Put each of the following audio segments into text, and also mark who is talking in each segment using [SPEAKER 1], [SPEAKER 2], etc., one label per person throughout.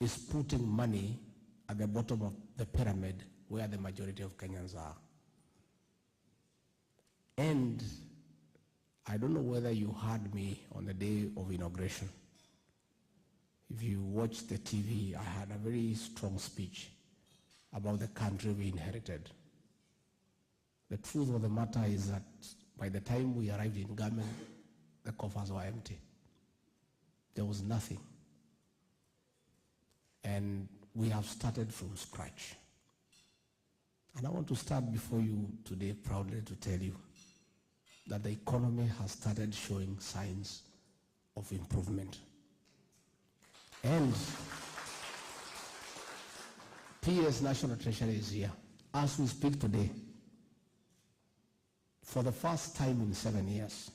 [SPEAKER 1] is putting money at the bottom of the pyramid where the majority of Kenyans are. And I don't know whether you heard me on the day of inauguration. If you watched the TV, I had a very strong speech about the country we inherited. The truth of the matter is that by the time we arrived in government, the coffers were empty. There was nothing. And we have started from scratch. And I want to start before you today proudly to tell you that the economy has started showing signs of improvement. And PS National Treasury is here. As we speak today, for the first time in 7 years,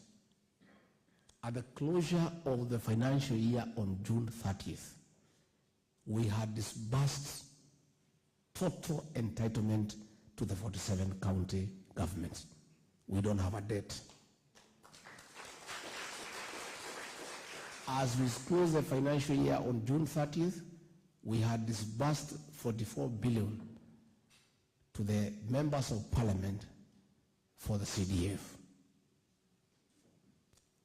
[SPEAKER 1] at the closure of the financial year on June 30th, we had disbursed total entitlement to the 47 county governments. We don't have a debt. As we close the financial year on June 30th, we had disbursed 44 billion to the members of parliament for the CDF.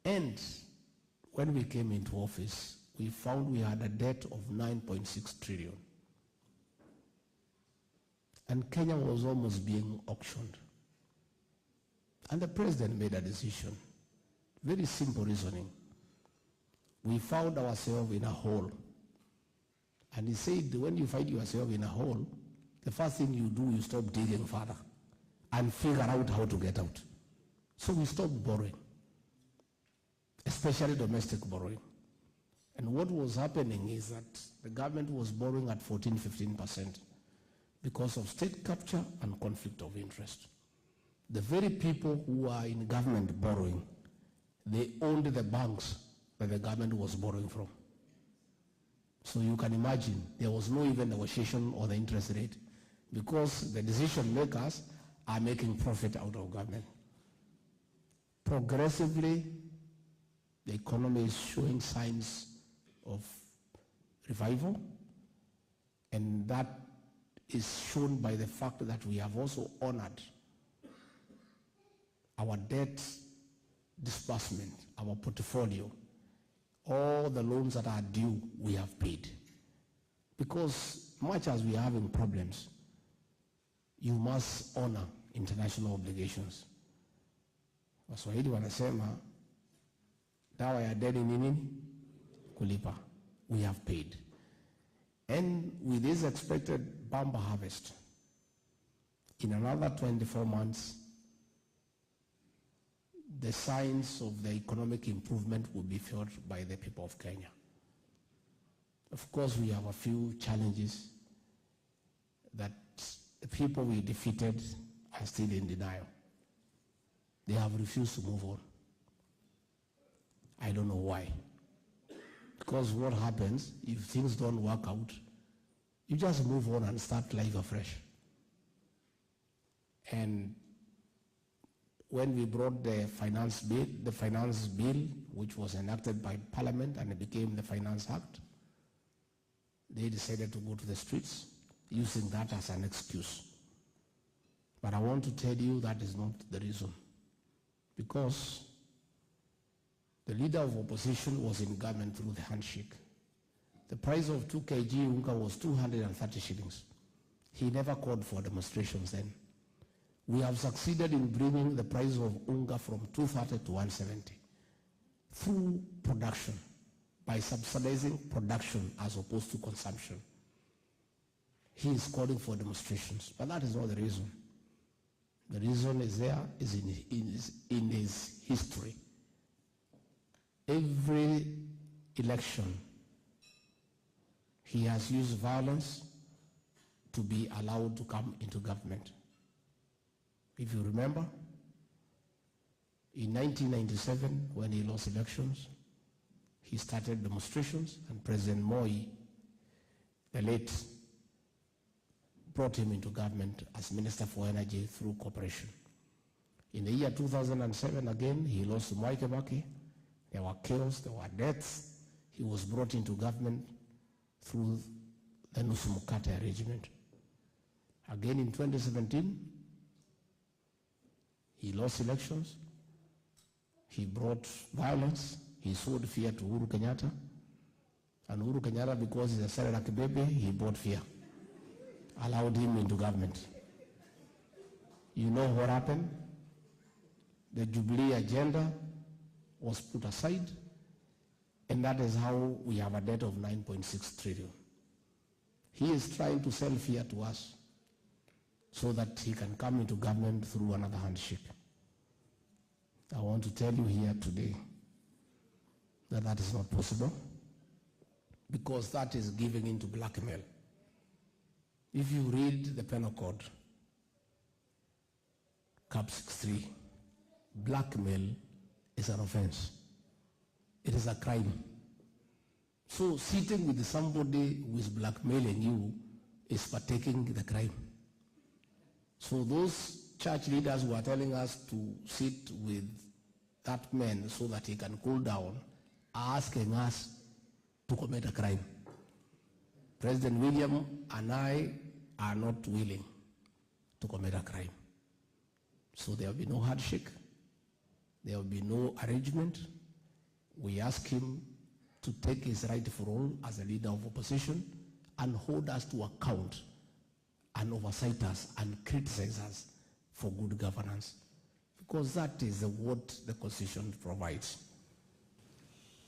[SPEAKER 1] And when we came into office, we found we had a debt of 9.6 trillion. And Kenya was almost being auctioned. And the president made a decision. Very simple reasoning. We found ourselves in a hole. And he said, when you find yourself in a hole, the first thing you do is stop digging further and figure out how to get out. So we stopped borrowing, especially domestic borrowing. And what was happening is that the government was borrowing at 14-15% because of state capture and conflict of interest. The very people who are in government borrowing, they owned the banks that the government was borrowing from. So you can imagine there was no even negotiation on the interest rate because the decision makers are making profit out of government. Progressively, the economy is showing signs of revival, and that is shown by the fact that we have also honored our debt disbursement, our portfolio. All the loans that are due, we have paid. Because much as we are having problems, you must honor international obligations. Waswahili wanasema, dawa ya deni nini? Kulipa. We have paid. And with this expected bumper harvest, in another 24 months, the signs of the economic improvement will be felt by the people of Kenya. Of course, we have a few challenges that the people we defeated are still in denial. They have refused to move on. I don't know why. Because what happens if things don't work out, you just move on and start life afresh. And when we brought the finance bill, which was enacted by Parliament and it became the Finance Act, they decided to go to the streets using that as an excuse. But I want to tell you that is not the reason. Because the leader of opposition was in government through the handshake. The price of 2 kg unga was 230 shillings. He never called for demonstrations then. We have succeeded in bringing the price of unga from 230 to 170 through production, by subsidizing production as opposed to consumption. He is calling for demonstrations, but that is not the reason. The reason is there, is in his history. Every election, he has used violence to be allowed to come into government. If you remember, in 1997, when he lost elections, he started demonstrations, and President Moi, the late, brought him into government as Minister for Energy through cooperation. In the year 2007, again, he lost to Mwai Kibaki. There were chaos, there were deaths. He was brought into government through the nusu mkate arrangement. Again in 2017, he lost elections. He brought violence. He sowed fear to Uhuru Kenyatta. And Uhuru Kenyatta, because he's a Senator Kibebe, he brought fear. Allowed him into government. You know what happened? The Jubilee agenda was put aside, and that is how we have a debt of 9.6 trillion. He is trying to sell fear to us so that he can come into government through another handshake. I want to tell you here today that that is not possible, because that is giving into blackmail. If you read the penal code, Cap 63, blackmail is an offense. It is a crime. So sitting with somebody who is blackmailing you is partaking the crime. So those church leaders who are telling us to sit with that man so that he can cool down are asking us to commit a crime. President William and I are not willing to commit a crime. So there will be no handshake. There will be no arrangement. We ask him to take his rightful role as a leader of opposition and hold us to account and oversight us and criticize us for good governance, because that is what the Constitution provides.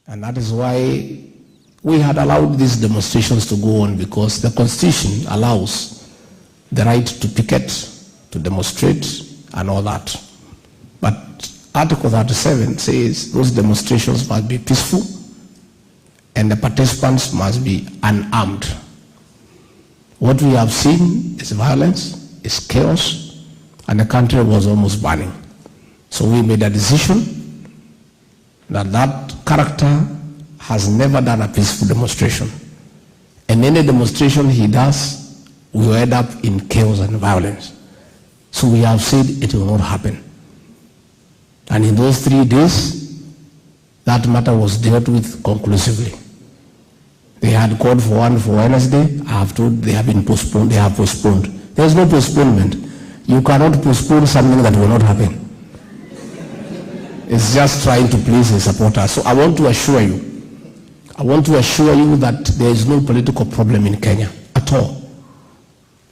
[SPEAKER 1] And that is why we had allowed these demonstrations to go on, because the Constitution allows the right to picket, to demonstrate, and all that. But Article 37 says those demonstrations must be peaceful and the participants must be unarmed. What we have seen is violence, is chaos, and the country was almost burning. So we made a decision that that character has never done a peaceful demonstration. And any demonstration he does will end up in chaos and violence. So we have said it will not happen. And in those 3 days, that matter was dealt with conclusively. They had called for one for Wednesday. I have told they have been postponed. They have postponed. There is no postponement. You cannot postpone something that will not happen. It's just trying to please his supporters. So I want to assure you that there is no political problem in Kenya at all.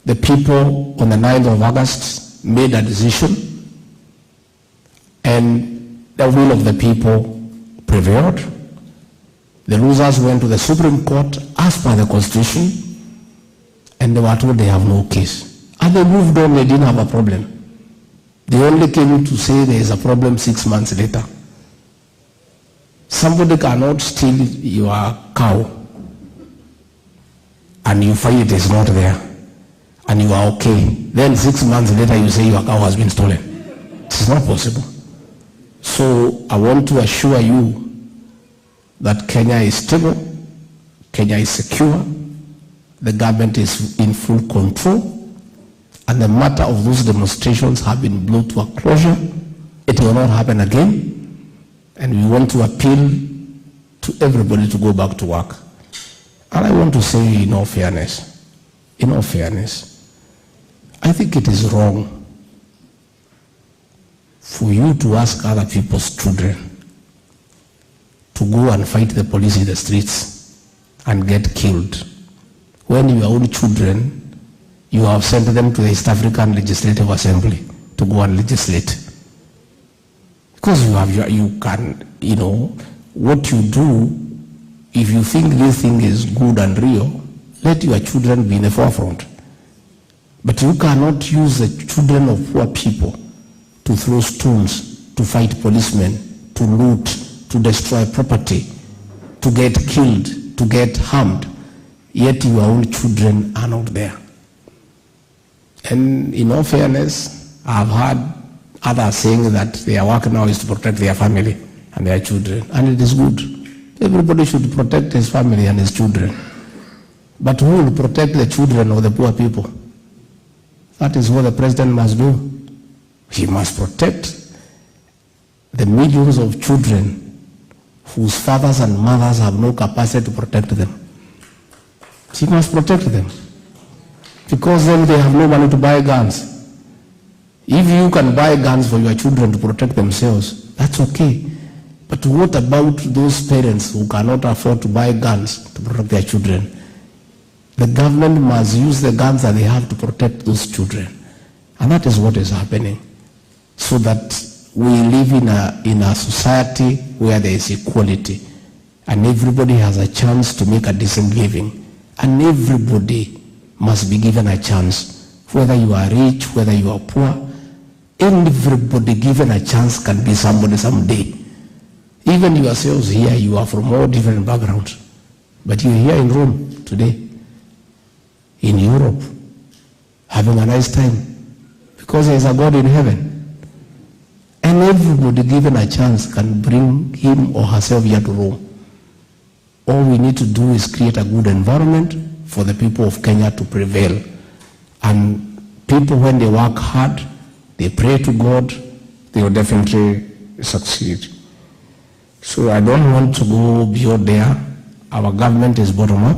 [SPEAKER 1] The people on the 9th of August made a decision, and the will of the people prevailed. The losers went to the Supreme Court as per the Constitution, and they were told they have no case. And they moved on, they didn't have a problem. They only came to say there is a problem 6 months later. Somebody cannot steal your cow and you find it is not there and you are okay. Then 6 months later you say your cow has been stolen. It is not possible. So I want to assure you that Kenya is stable, Kenya is secure, the government is in full control, and the matter of those demonstrations have been brought to a closure. It will not happen again, and we want to appeal to everybody to go back to work. And I want to say in all fairness, I think it is wrong for you to ask other people's children to go and fight the police in the streets and get killed, when your own children, you have sent them to the East African Legislative Assembly to go and legislate. Because you can, what you do, if you think this thing is good and real, let your children be in the forefront. But you cannot use the children of poor people to throw stones, to fight policemen, to loot, to destroy property, to get killed, to get harmed, yet your own children are not there. And in all fairness, I've heard others saying that their work now is to protect their family and their children, and it is good. Everybody should protect his family and his children. But who will protect the children of the poor people? That is what the president must do. He must protect the millions of children whose fathers and mothers have no capacity to protect them. She must protect them. Because then they have no money to buy guns. If you can buy guns for your children to protect themselves, that's okay. But what about those parents who cannot afford to buy guns to protect their children? The government must use the guns that they have to protect those children. And that is what is happening. So that we live in a society where there is equality. And everybody has a chance to make a decent living. And everybody must be given a chance. Whether you are rich, whether you are poor, everybody given a chance can be somebody someday. Even yourselves here, you are from all different backgrounds. But you're here in Rome today, in Europe, having a nice time, because there is a God in heaven. And everybody given a chance can bring him or herself here to Rome. All we need to do is create a good environment for the people of Kenya to prevail. And people, when they work hard, they pray to God, they will definitely succeed. So I don't want to go beyond there. Our government is bottom up.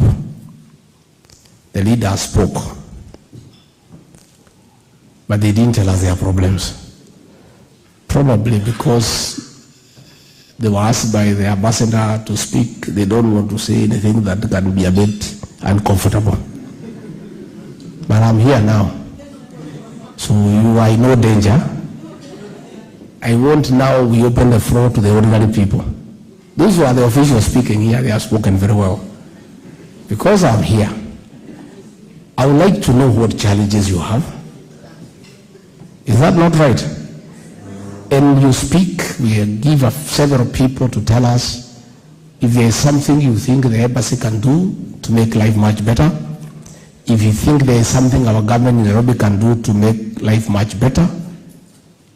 [SPEAKER 1] The leader spoke, but they didn't tell us their problems. Probably because they were asked by the ambassador to speak. They don't want to say anything that can be a bit uncomfortable. But I'm here now. So you are in no danger. I want now we open the floor to the ordinary people. Those who are the officials speaking here, they have spoken very well. Because I'm here, I would like to know what challenges you have. Is that not right? And you speak, we give several people to tell us if there is something you think the embassy can do to make life much better. If you think there is something our government in Nairobi can do to make life much better,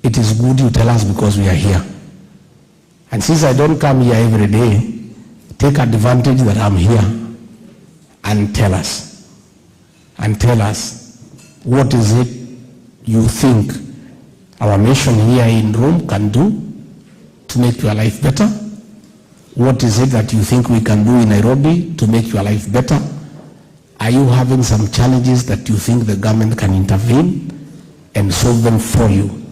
[SPEAKER 1] it is good you tell us because we are here. And since I don't come here every day, take advantage that I'm here and tell us. And tell us what is it you think our mission here in Rome can do to make your life better? What is it that you think we can do in Nairobi to make your life better? Are you having some challenges that you think the government can intervene and solve them for you?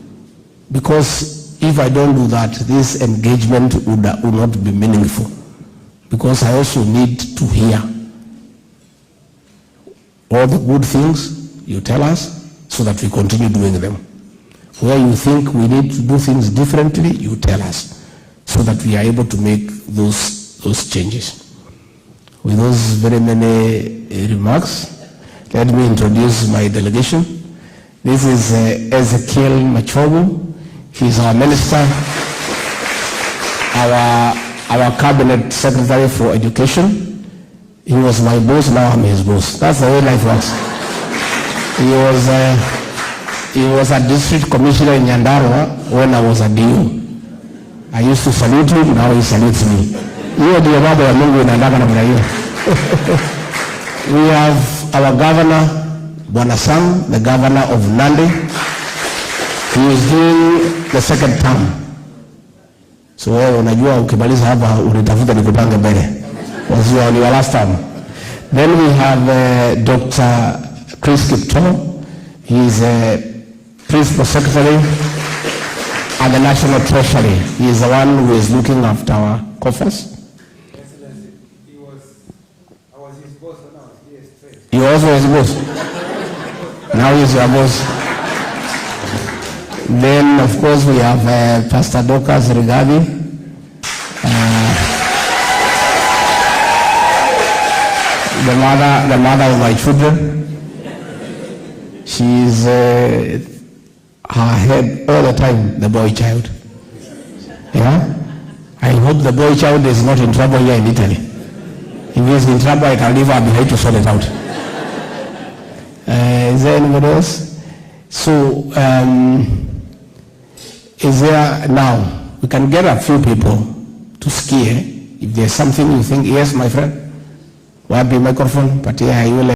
[SPEAKER 1] Because if I don't do that, this engagement would not be meaningful. Because I also need to hear all the good things you tell us so that we continue doing them. Where you think we need to do things differently, you tell us so that we are able to make those changes. With those very many remarks, let me introduce my delegation. This is Ezekiel Machogu. He's our minister, our cabinet secretary for education. He was my boss, now I'm his boss. That's the way life works. He was a district commissioner in Nyandarua when I was a DO. I used to salute him, now he salutes me. Hiyo ndio mambo ya Mungu inaendana namna hiyo. We have our governor, Bwana Sang, the governor of Nandi. He is doing the second term. So wewe unajua ukimaliza hapa unitafuta nikupange mbele. Was your last term. Then we have Dr. Chris Kipto. He is a principal secretary at the National Treasury. He is the one who is looking after our coffers.
[SPEAKER 2] I was his boss when I was here straight.
[SPEAKER 1] You also his boss. Now he's your boss. Then, of course, we have Pastor Dorcas Rigathi. The mother of my children. She's her head all the time, the boy child. Yeah? I hope the boy child is not in trouble here in Italy. If he's in trouble, I can leave her behind to sort it out. Is there anybody else? So, is there now, we can get a few people to scare. If there's something you think, yes, my friend, wapi microphone, patia hiyo